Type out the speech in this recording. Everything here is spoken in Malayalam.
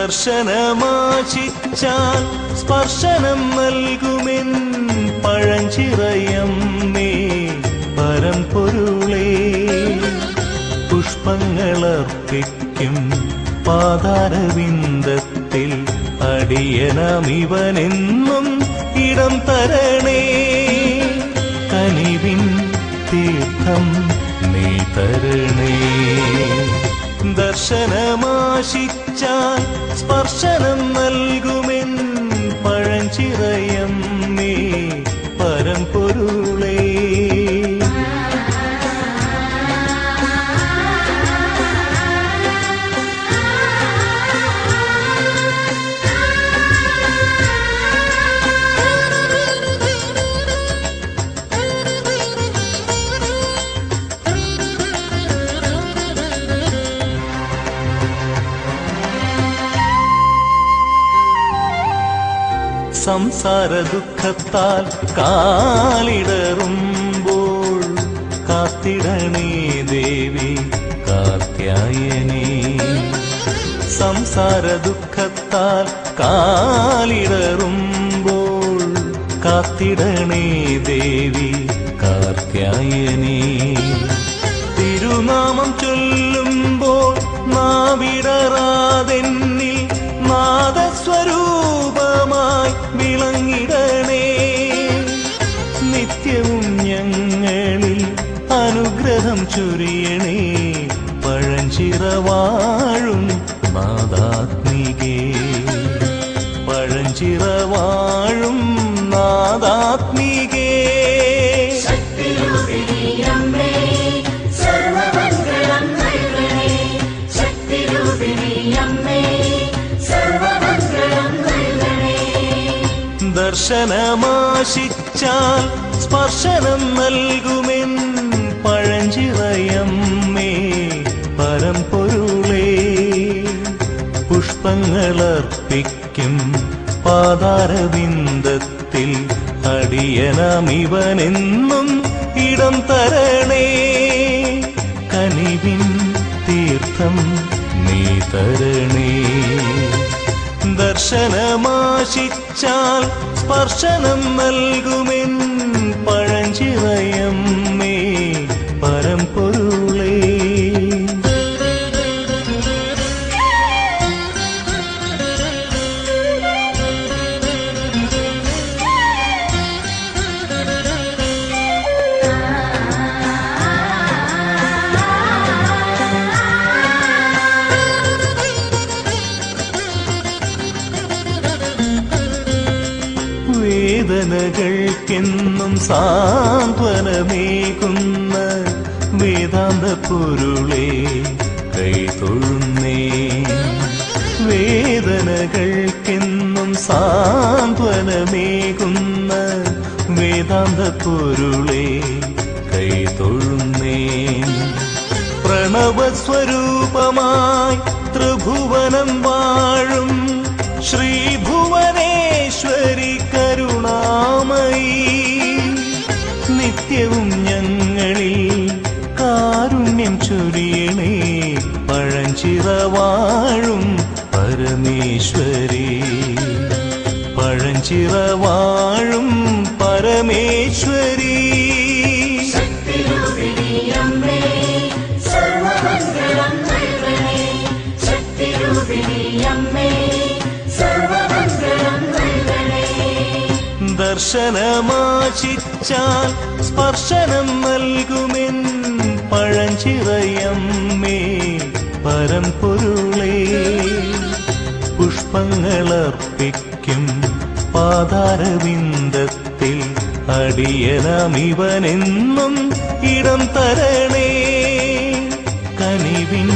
ദർശനമാശിച്ചാൽ സ്പർശനം നൽകുമെൻ പഴഞ്ചിറയമ്മേ പരമ്പൊരുളേ. പുഷ്പങ്ങളർപ്പിക്കും പാതാരവിന്ദത്തിൽ അടിയനമിവനെന്നും ഇടം തരണേ. കനിവിൻ തീർത്ഥം നീ തരണേ. ദർശനമാശിച്ചാൽ സ്പർശനം നൽകുമെൻ പഴഞ്ചിറയമ്മേ പരമ്പൊരുളേ. സംസാര ദുഃഖത്താൽ കാലിടറുമ്പോൾ കാത്തിടണേ ദേവി കാർത്യായനീ. സംസാര ദുഃഖത്താൽ കാലിടറുമ്പോൾ കാത്തിടണേ ദേവി കാർത്യായനീ. തിരുനാമം ചൊല്ലുമ്പോൾ നാവിടറാതെന്നിൽ നാദസ്വരൂപമായി വിളങ്ങിടണേ. നിത്യവും ഞങ്ങളിൽ അനുഗ്രഹം ചൊരിയണേ. പഴഞ്ചിറവാഴും നാദാത്മികേ പഴഞ്ചിറവാഴും നാദാത്മികേ. ദർശനമാശിച്ചാൽ സ്പർശനം നൽകുമെൻ പഴഞ്ചിറയമ്മേ പരമ്പൊരുളേ. പുഷ്പങ്ങളർപ്പിക്കും പാതാരവിന്ദത്തിൽ അടിയനമിവനെന്നും ഇടം തരണേ. കനിവിൻ തീർത്ഥം നീ തരണേ. ദർശനമാശിച്ചാൽ സ്പർശനം നൽകുമെൻ പഴഞ്ചിറയമ്മേ പരമ്പൊരുളേ. വേദനകൾക്കെന്നും സാന്ത്വനമേകുന്ന വേദാന്ത പൊരുളേ കൈതൊഴുന്നേ. വേദനകൾക്കെന്നും സാന്ത്വനമേകുന്ന വേദാന്ത പൊരുളേ കൈതൊഴുന്നേ. പ്രണവസ്വരൂപമായി ത്രിഭുവനം വാഴും ശ്രീഭുവനേശ്വരി കരുണാമയി. നിത്യവും ഞങ്ങളിൽ കാരുണ്യം ചൊരിയണേ. പഴഞ്ചിറവാഴും പരമേശ്വരി പഴഞ്ചിറവാഴും പരമേശ്വരി. ദർശനമാശിച്ചാൽ സ്പർശനം നൽകുമെൻ പഴഞ്ചിറയമ്മേ പരമ്പൊരുളേ. പുഷ്പങ്ങളർപ്പിക്കും പാതാരവിന്ദത്തിൽ അടിയനമിവനെന്നും ഇടം തരണേ. കനിവിൻ